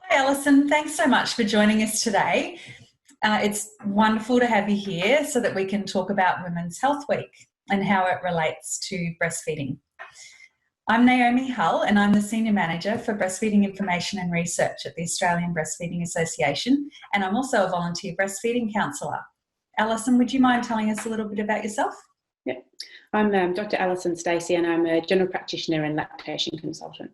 Hi, Alison. Thanks so much for joining us today. It's wonderful to have you here so that we can talk about Women's Health Week and how it relates to breastfeeding. I'm Naomi Hull and I'm the Senior Manager for Breastfeeding Information and Research at the Australian Breastfeeding Association, and I'm also a volunteer breastfeeding counsellor. Alison, would you mind telling us a little bit about yourself? Yep. I'm Dr. Alison Stacey and I'm a general practitioner and lactation consultant.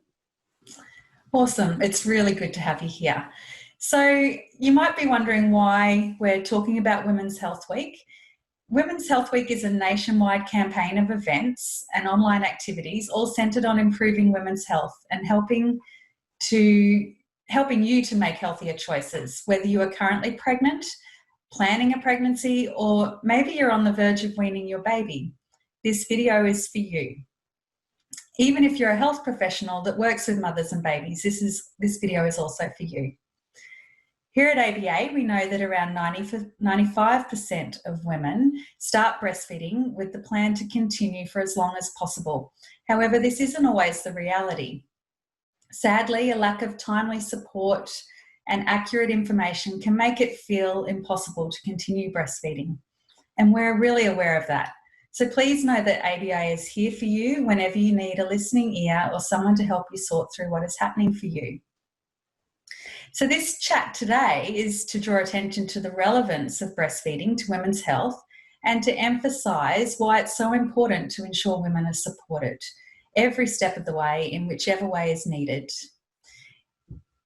Awesome. It's really good to have you here. So you might be wondering why we're talking about Women's Health Week. Women's Health Week is a nationwide campaign of events and online activities all centred on improving women's health and helping you to make healthier choices, whether you are currently pregnant, planning a pregnancy, or maybe you're on the verge of weaning your baby. This video is for you. Even if you're a health professional that works with mothers and babies, this video is also for you. Here at ABA, we know that around 95% of women start breastfeeding with the plan to continue for as long as possible. However, this isn't always the reality. Sadly, a lack of timely support and accurate information can make it feel impossible to continue breastfeeding. And we're really aware of that. So please know that ABA is here for you whenever you need a listening ear or someone to help you sort through what is happening for you. So this chat today is to draw attention to the relevance of breastfeeding to women's health and to emphasise why it's so important to ensure women are supported every step of the way in whichever way is needed.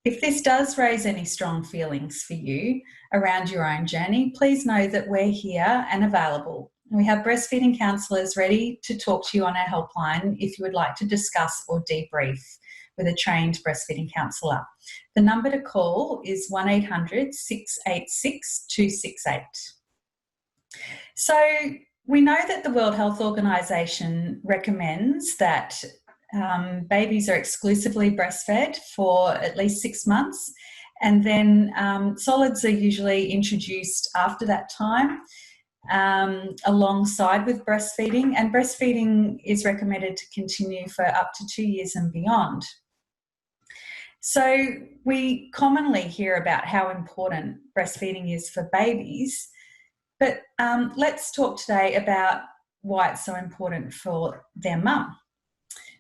If this does raise any strong feelings for you around your own journey, please know that we're here and available. We have breastfeeding counsellors ready to talk to you on our helpline if you would like to discuss or debrief with a trained breastfeeding counsellor. The number to call is 1800 686 268. So we know that the World Health Organization recommends that babies are exclusively breastfed for at least 6 months, and then solids are usually introduced after that time alongside with breastfeeding, and breastfeeding is recommended to continue for up to 2 years and beyond. So we commonly hear about how important breastfeeding is for babies, but let's talk today about why it's so important for their mum.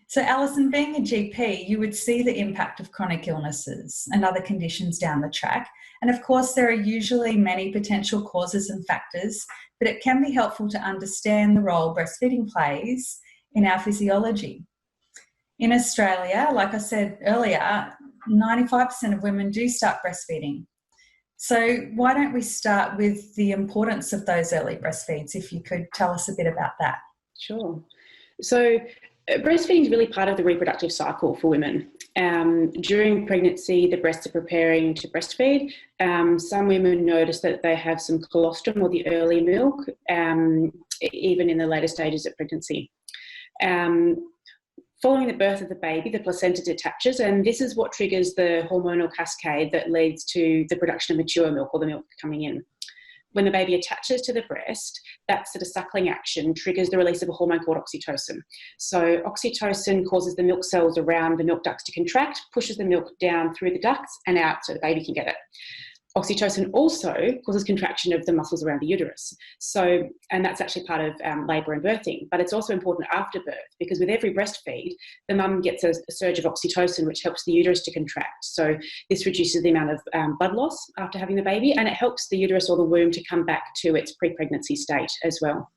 So Alison, being a GP, you would see the impact of chronic illnesses and other conditions down the track. And of course, there are usually many potential causes and factors, but it can be helpful to understand the role breastfeeding plays in our physiology. In Australia, like I said earlier, 95% of women do start breastfeeding. So why don't we start with the importance of those early breastfeeds, if you could tell us a bit about that. Sure. So breastfeeding is really part of the reproductive cycle for women. During pregnancy, the breasts are preparing to breastfeed. Some women notice that they have some colostrum or the early milk, even in the later stages of pregnancy. Following the birth of the baby, the placenta detaches, and this is what triggers the hormonal cascade that leads to the production of mature milk, or the milk coming in. When the baby attaches to the breast, that sort of suckling action triggers the release of a hormone called oxytocin. So oxytocin causes the milk cells around the milk ducts to contract, pushes the milk down through the ducts and out so the baby can get it. Oxytocin also causes contraction of the muscles around the uterus. So, and that's actually part of labour and birthing, but it's also important after birth, because with every breastfeed, the mum gets a surge of oxytocin, which helps the uterus to contract. So this reduces the amount of blood loss after having the baby, and it helps the uterus or the womb to come back to its pre-pregnancy state as well.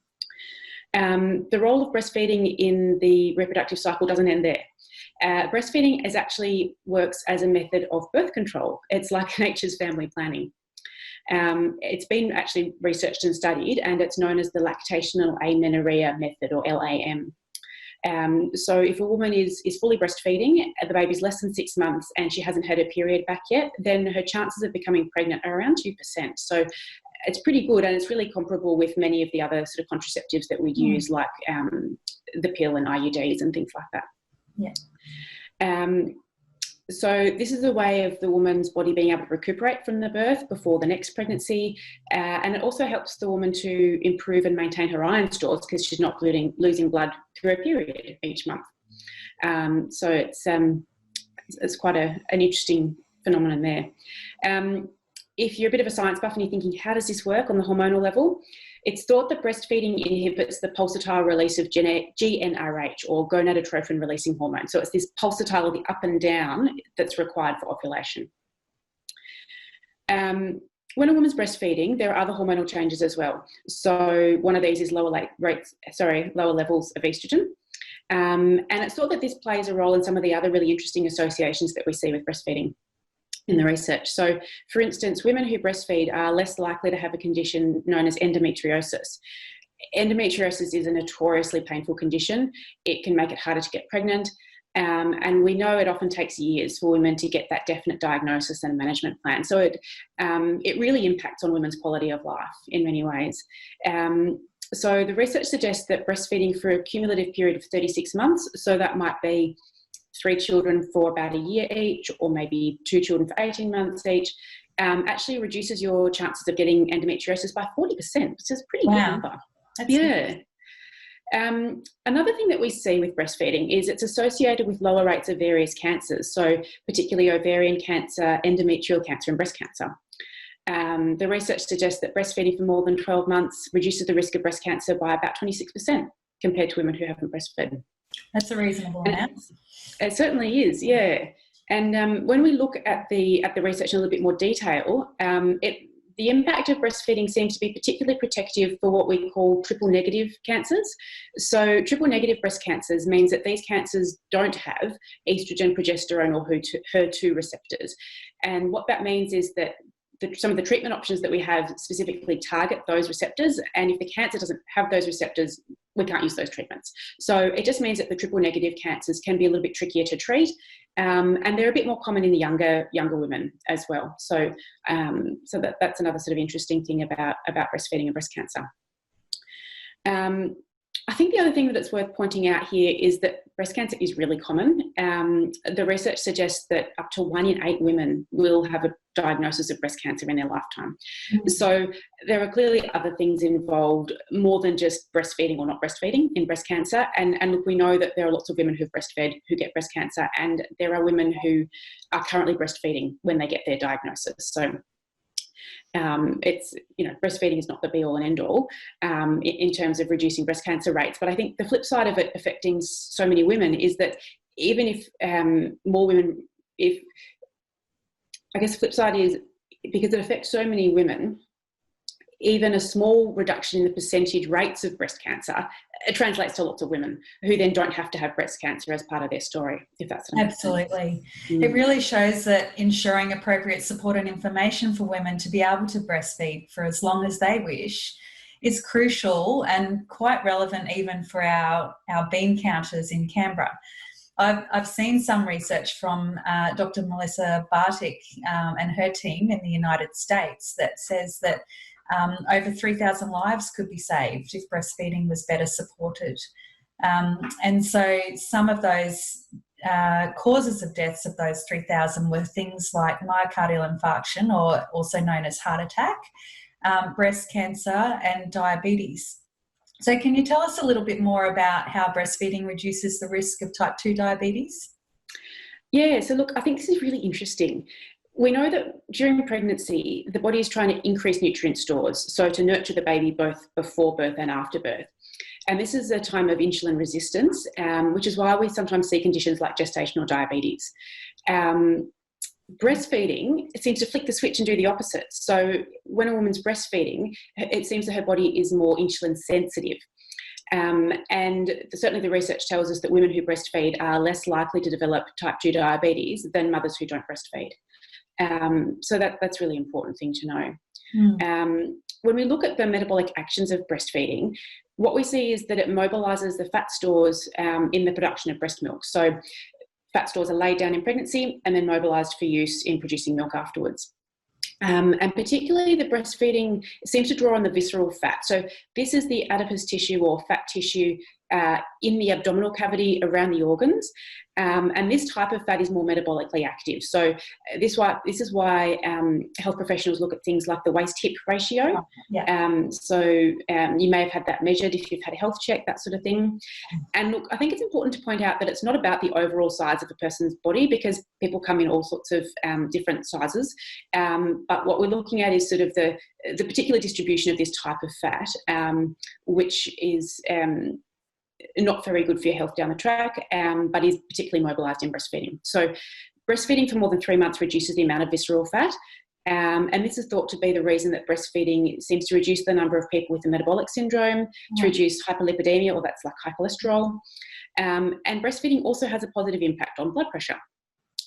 The role of breastfeeding in the reproductive cycle doesn't end there. Breastfeeding works as a method of birth control. It's like nature's family planning. It's been actually researched and studied, and it's known as the lactational amenorrhea method, or LAM. So if a woman is fully breastfeeding, the baby's less than 6 months and she hasn't had her period back yet, then her chances of becoming pregnant are around 2%. So it's pretty good, and it's really comparable with many of the other sort of contraceptives that we use, like the pill and IUDs and things like that. Yeah. So this is a way of the woman's body being able to recuperate from the birth before the next pregnancy, and it also helps the woman to improve and maintain her iron stores, because she's not losing blood through her period each month. So it's quite an interesting phenomenon there. If you're a bit of a science buff and you're thinking, how does this work on the hormonal level? It's thought that breastfeeding inhibits the pulsatile release of GnRH, or gonadotrophin-releasing hormone. So it's this pulsatile, the up and down, that's required for ovulation. When a woman's breastfeeding, there are other hormonal changes as well. So one of these is lower levels of estrogen. And it's thought that this plays a role in some of the other really interesting associations that we see with breastfeeding in the research. So, for instance, women who breastfeed are less likely to have a condition known as endometriosis. Endometriosis is a notoriously painful condition. It can make it harder to get pregnant. And we know it often takes years for women to get that definite diagnosis and a management plan. So it really impacts on women's quality of life in many ways. So the research suggests that breastfeeding for a cumulative period of 36 months, so that might be 3 children for about a year each, or maybe 2 children for 18 months each, actually reduces your chances of getting endometriosis by 40%, which is a pretty good number. That's yeah. Another thing that we see with breastfeeding is it's associated with lower rates of various cancers, so particularly ovarian cancer, endometrial cancer and breast cancer. The research suggests that breastfeeding for more than 12 months reduces the risk of breast cancer by about 26% compared to women who haven't breastfed. That's a reasonable amount. It certainly is, yeah. And when we look at the research in a little bit more detail, the impact of breastfeeding seems to be particularly protective for what we call triple negative cancers. So triple negative breast cancers means that these cancers don't have estrogen, progesterone or HER2 receptors. And what that means is that some of the treatment options that we have specifically target those receptors, and if the cancer doesn't have those receptors, we can't use those treatments. So it just means that the triple negative cancers can be a little bit trickier to treat, and they're a bit more common in the younger women as well. So that's another sort of interesting thing about breastfeeding and breast cancer. I think the other thing that it's worth pointing out here is that breast cancer is really common. The research suggests that up to 1 in 8 women will have a diagnosis of breast cancer in their lifetime. Mm-hmm. So there are clearly other things involved more than just breastfeeding or not breastfeeding in breast cancer. And look, we know that there are lots of women who've breastfed who get breast cancer, and there are women who are currently breastfeeding when they get their diagnosis. So it's, breastfeeding is not the be all and end all in terms of reducing breast cancer rates. But I think the flip side of it affecting so many women is that even if more women, the flip side is because it affects so many women, even a small reduction in the percentage rates of breast cancer, it translates to lots of women who then don't have to have breast cancer as part of their story, if that's absolutely. It really shows that ensuring appropriate support and information for women to be able to breastfeed for as long as they wish is crucial and quite relevant even for our bean counters in Canberra. I've seen some research from Dr. Melissa Bartik and her team in the United States that says that over 3,000 lives could be saved if breastfeeding was better supported. And so some of those causes of deaths of those 3,000 were things like myocardial infarction, or also known as heart attack, breast cancer and diabetes. So can you tell us a little bit more about how breastfeeding reduces the risk of type 2 diabetes? Yeah, so look, I think this is really interesting. We know that during pregnancy, the body is trying to increase nutrient stores, so to nurture the baby both before birth and after birth. And this is a time of insulin resistance, which is why we sometimes see conditions like gestational diabetes. Breastfeeding, it seems to flick the switch and do the opposite. So when a woman's breastfeeding, it seems that her body is more insulin sensitive. And certainly the research tells us that women who breastfeed are less likely to develop type 2 diabetes than mothers who don't breastfeed. So that's a really important thing to know. When we look at the metabolic actions of breastfeeding, what we see is that it mobilises the fat stores in the production of breast milk. So fat stores are laid down in pregnancy and then mobilised for use in producing milk afterwards. And particularly the breastfeeding seems to draw on the visceral fat. So this is the adipose tissue or fat tissue in the abdominal cavity around the organs. And this type of fat is more metabolically active. So this is why health professionals look at things like the waist-hip ratio. You may have had that measured if you've had a health check, that sort of thing. And look, I think it's important to point out that it's not about the overall size of a person's body, because people come in all sorts of different sizes. But what we're looking at is sort of the particular distribution of this type of fat, which is not very good for your health down the track, but is particularly mobilised in breastfeeding. So breastfeeding for more than 3 months reduces the amount of visceral fat. And this is thought to be the reason that breastfeeding seems to reduce the number of people with a metabolic syndrome, to reduce hyperlipidemia, or that's like high cholesterol. And breastfeeding also has a positive impact on blood pressure.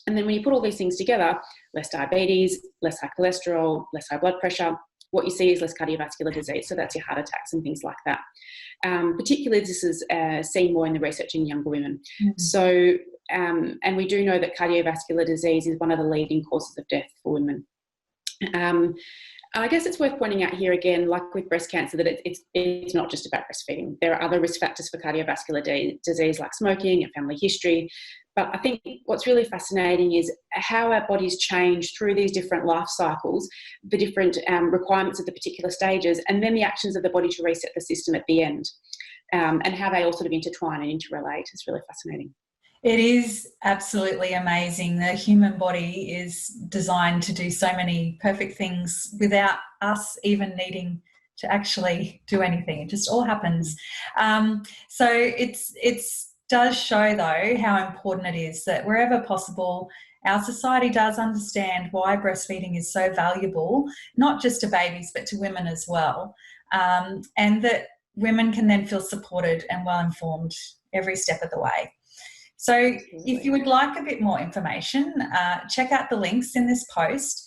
And then when you put all these things together, less diabetes, less high cholesterol, less high blood pressure, what you see is less cardiovascular disease. So that's your heart attacks and things like that. Particularly, this is seen more in the research in younger women. So, and we do know that cardiovascular disease is one of the leading causes of death for women. I guess it's worth pointing out here again, like with breast cancer, that it's not just about breastfeeding. There are other risk factors for cardiovascular disease, like smoking and family history. But I think what's really fascinating is how our bodies change through these different life cycles, the different requirements of the particular stages, and then the actions of the body to reset the system at the end, and how they all sort of intertwine and interrelate. It's really fascinating. It is absolutely amazing. The human body is designed to do so many perfect things without us even needing to actually do anything. It just all happens. So it does show, though, how important it is that wherever possible, our society does understand why breastfeeding is so valuable, not just to babies, but to women as well, and that women can then feel supported and well informed every step of the way. So if you would like a bit more information, check out the links in this post,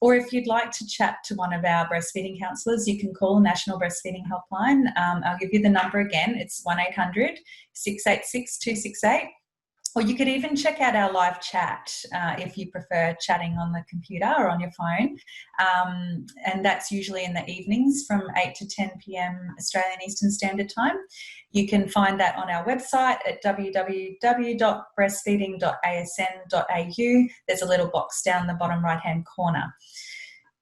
or if you'd like to chat to one of our breastfeeding counsellors, you can call the National Breastfeeding Helpline. I'll give you the number again. It's 1-800-686-268. Or you could even check out our live chat if you prefer chatting on the computer or on your phone. And that's usually in the evenings from 8 to 10 p.m. Australian Eastern Standard Time. You can find that on our website at www.breastfeeding.asn.au. There's a little box down the bottom right-hand corner.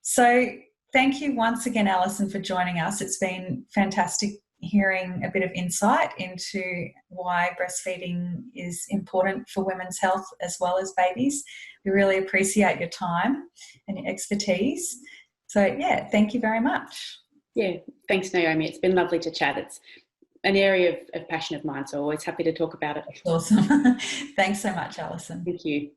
So thank you once again, Alison, for joining us. It's been fantastic hearing a bit of insight into why breastfeeding is important for women's health as well as babies. We really appreciate your time and your expertise. So, yeah, thank you very much. Yeah, thanks, Naomi. It's been lovely to chat. It's an area of passion of mine, so always happy to talk about it. Awesome. Thanks so much, Alison. Thank you.